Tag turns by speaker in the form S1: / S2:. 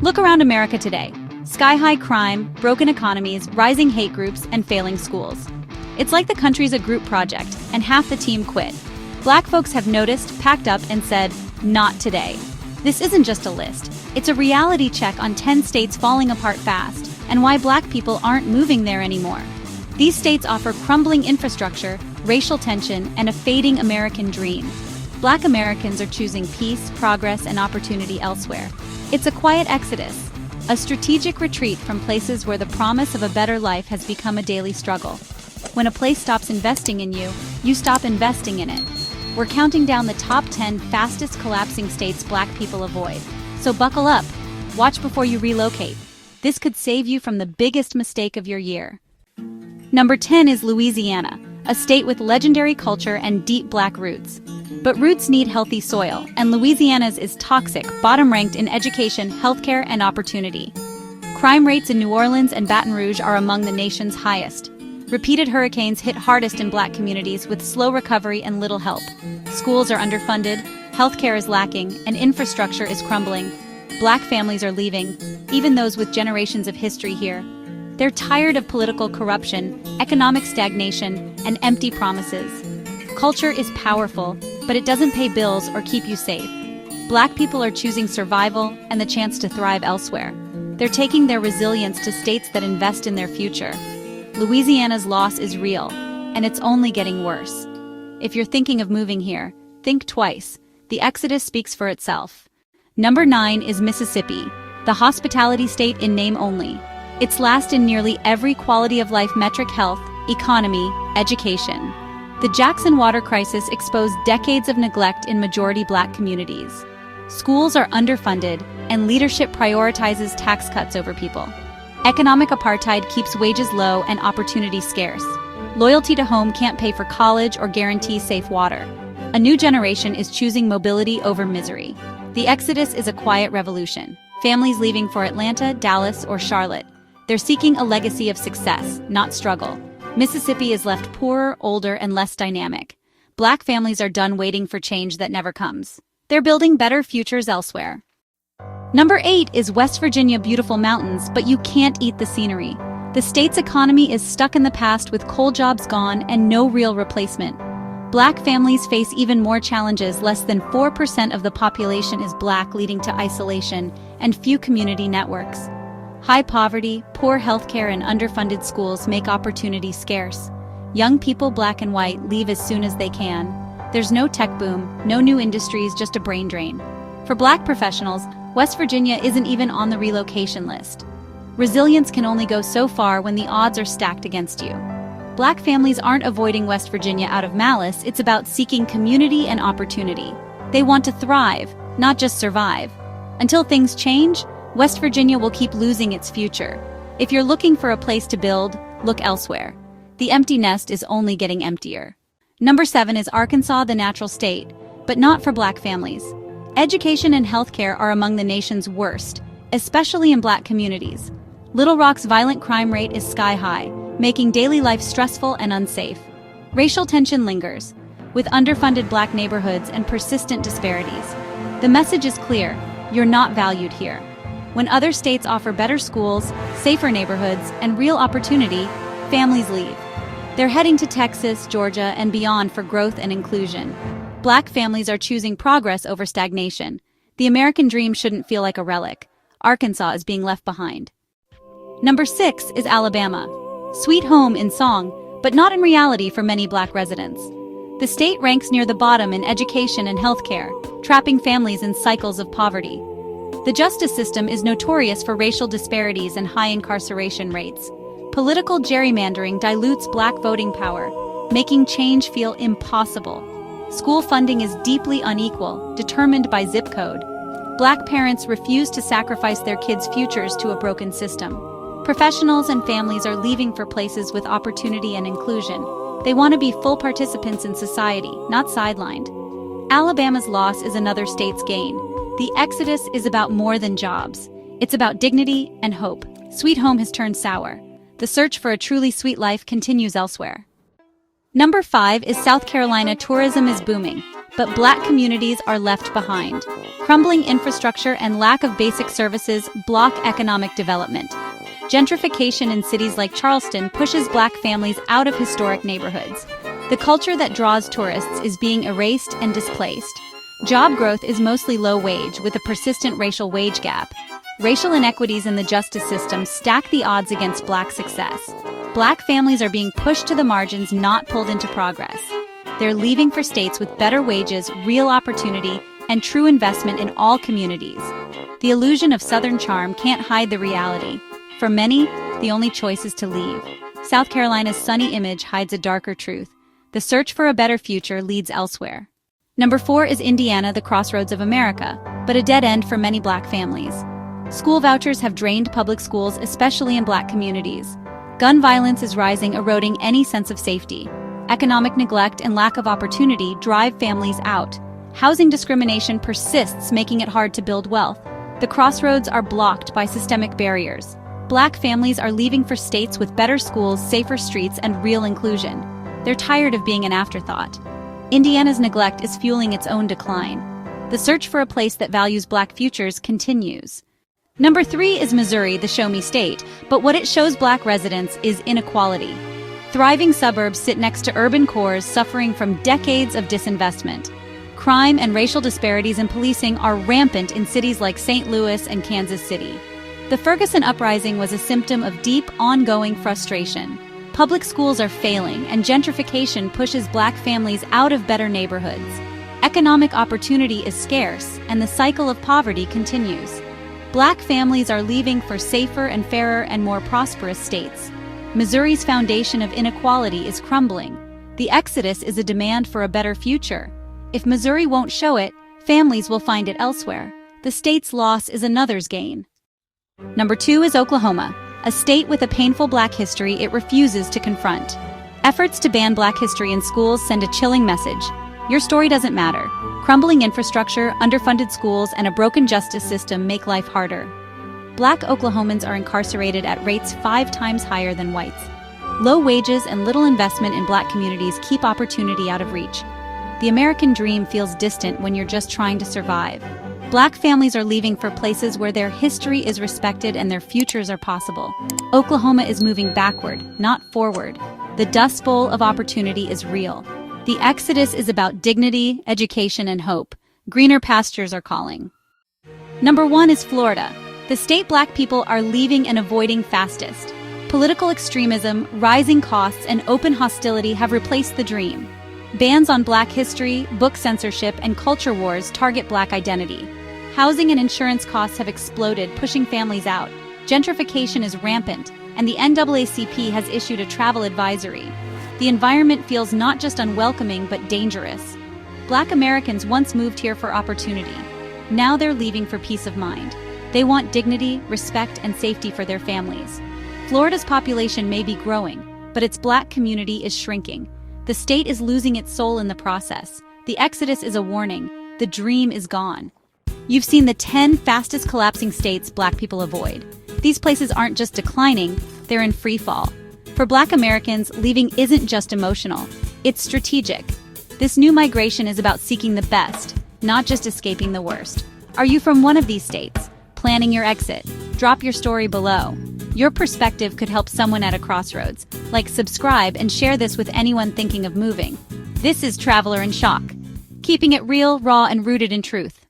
S1: Look around America today. Sky-high crime, broken economies, rising hate groups, and failing schools. It's like the country's a group project, and half the team quit. Black folks have noticed, packed up, and said, "Not today." This isn't just a list. It's a reality check on 10 states falling apart fast, and why Black people aren't moving there anymore. These states offer crumbling infrastructure, racial tension, and a fading American dream. Black Americans are choosing peace, progress, and opportunity elsewhere. It's a quiet exodus, a strategic retreat from places where the promise of a better life has become a daily struggle. When a place stops investing in you, you stop investing in it. We're counting down the top 10 fastest collapsing states Black people avoid. So buckle up. Watch before you relocate. This could save you from the biggest mistake of your year. Number 10 is Louisiana, a state with legendary culture and deep Black roots. But roots need healthy soil, and Louisiana's is toxic, bottom-ranked in education, healthcare, and opportunity. Crime rates in New Orleans and Baton Rouge are among the nation's highest. Repeated hurricanes hit hardest in Black communities with slow recovery and little help. Schools are underfunded, healthcare is lacking, and infrastructure is crumbling. Black families are leaving, even those with generations of history here. They're tired of political corruption, economic stagnation, and empty promises. Culture is powerful, but it doesn't pay bills or keep you safe. Black people are choosing survival and the chance to thrive elsewhere. They're taking their resilience to states that invest in their future. Louisiana's loss is real, and it's only getting worse. If you're thinking of moving here, think twice. The exodus speaks for itself. Number 9 is Mississippi, the hospitality state in name only. It's last in nearly every quality of life metric: health, economy, education. The Jackson water crisis exposed decades of neglect in majority Black communities. Schools are underfunded, and leadership prioritizes tax cuts over people. Economic apartheid keeps wages low and opportunity scarce. Loyalty to home can't pay for college or guarantee safe water. A new generation is choosing mobility over misery. The exodus is a quiet revolution. Families leaving for Atlanta, Dallas, or Charlotte. They're seeking a legacy of success, not struggle. Mississippi is left poorer, older, and less dynamic. Black families are done waiting for change that never comes. They're building better futures elsewhere. Number 8 is West Virginia, beautiful mountains, but you can't eat the scenery. The state's economy is stuck in the past with coal jobs gone and no real replacement. Black families face even more challenges. Less than 4% of the population is Black, leading to isolation and few community networks. High poverty, poor healthcare, and underfunded schools make opportunity scarce. Young people, Black and white, leave as soon as they can. There's no tech boom, no new industries, just a brain drain. For Black professionals, West Virginia isn't even on the relocation list. Resilience can only go so far when the odds are stacked against you. Black families aren't avoiding West Virginia out of malice. It's about seeking community and opportunity. They want to thrive, not just survive. Until things change, West Virginia will keep losing its future. If you're looking for a place to build, look elsewhere. The empty nest is only getting emptier. Number 7 is Arkansas, the natural state, but not for Black families. Education and healthcare are among the nation's worst, especially in Black communities. Little Rock's violent crime rate is sky-high, making daily life stressful and unsafe. Racial tension lingers, with underfunded Black neighborhoods and persistent disparities. The message is clear: you're not valued here. When other states offer better schools, safer neighborhoods, and real opportunity, families leave. They're heading to Texas, Georgia, and beyond for growth and inclusion. Black families are choosing progress over stagnation. The American dream shouldn't feel like a relic. Arkansas is being left behind. Number 6 is Alabama. Sweet home in song, but not in reality for many Black residents. The state ranks near the bottom in education and healthcare, trapping families in cycles of poverty. The justice system is notorious for racial disparities and high incarceration rates. Political gerrymandering dilutes Black voting power, making change feel impossible. School funding is deeply unequal, determined by zip code. Black parents refuse to sacrifice their kids' futures to a broken system. Professionals and families are leaving for places with opportunity and inclusion. They want to be full participants in society, not sidelined. Alabama's loss is another state's gain. The exodus is about more than jobs. It's about dignity and hope. Sweet home has turned sour. The search for a truly sweet life continues elsewhere. Number 5 is South Carolina. Tourism is booming, but Black communities are left behind. Crumbling infrastructure and lack of basic services block economic development. Gentrification in cities like Charleston pushes Black families out of historic neighborhoods. The culture that draws tourists is being erased and displaced. Job growth is mostly low wage, with a persistent racial wage gap. Racial inequities in the justice system stack the odds against Black success. Black families are being pushed to the margins, not pulled into progress. They're leaving for states with better wages, real opportunity, and true investment in all communities. The illusion of Southern charm can't hide the reality. For many, the only choice is to leave. South Carolina's sunny image hides a darker truth. The search for a better future leads elsewhere. Number 4 is Indiana, the crossroads of America, but a dead end for many Black families. School vouchers have drained public schools, especially in Black communities. Gun violence is rising, eroding any sense of safety. Economic neglect and lack of opportunity drive families out. Housing discrimination persists, making it hard to build wealth. The crossroads are blocked by systemic barriers. Black families are leaving for states with better schools, safer streets, and real inclusion. They're tired of being an afterthought. Indiana's neglect is fueling its own decline. The search for a place that values Black futures continues. Number 3 is Missouri, the show-me state, but what it shows Black residents is inequality. Thriving suburbs sit next to urban cores suffering from decades of disinvestment. Crime and racial disparities in policing are rampant in cities like St. Louis and Kansas City. The Ferguson uprising was a symptom of deep, ongoing frustration. Public schools are failing, and gentrification pushes Black families out of better neighborhoods. Economic opportunity is scarce, and the cycle of poverty continues. Black families are leaving for safer and fairer and more prosperous states. Missouri's foundation of inequality is crumbling. The exodus is a demand for a better future. If Missouri won't show it, families will find it elsewhere. The state's loss is another's gain. Number 2 is Oklahoma, a state with a painful Black history it refuses to confront. Efforts to ban Black history in schools send a chilling message. Your story doesn't matter. Crumbling infrastructure, underfunded schools, and a broken justice system make life harder. Black Oklahomans are incarcerated at rates 5 times higher than whites. Low wages and little investment in Black communities keep opportunity out of reach. The American dream feels distant when you're just trying to survive. Black families are leaving for places where their history is respected and their futures are possible. Oklahoma is moving backward, not forward. The Dust Bowl of opportunity is real. The exodus is about dignity, education, and hope. Greener pastures are calling. Number 1 is Florida, the state Black people are leaving and avoiding fastest. Political extremism, rising costs, and open hostility have replaced the dream. Bans on Black history, book censorship, and culture wars target Black identity. Housing and insurance costs have exploded, pushing families out. Gentrification is rampant, and the NAACP has issued a travel advisory. The environment feels not just unwelcoming, but dangerous. Black Americans once moved here for opportunity. Now they're leaving for peace of mind. They want dignity, respect, and safety for their families. Florida's population may be growing, but its Black community is shrinking. The state is losing its soul in the process. The exodus is a warning. The dream is gone. You've seen the 10 fastest collapsing states Black people avoid. These places aren't just declining, they're in free fall. For Black Americans, leaving isn't just emotional, it's strategic. This new migration is about seeking the best, not just escaping the worst. Are you from one of these states? Planning your exit? Drop your story below. Your perspective could help someone at a crossroads. Like, subscribe, and share this with anyone thinking of moving. This is Traveler in Shock, keeping it real, raw, and rooted in truth.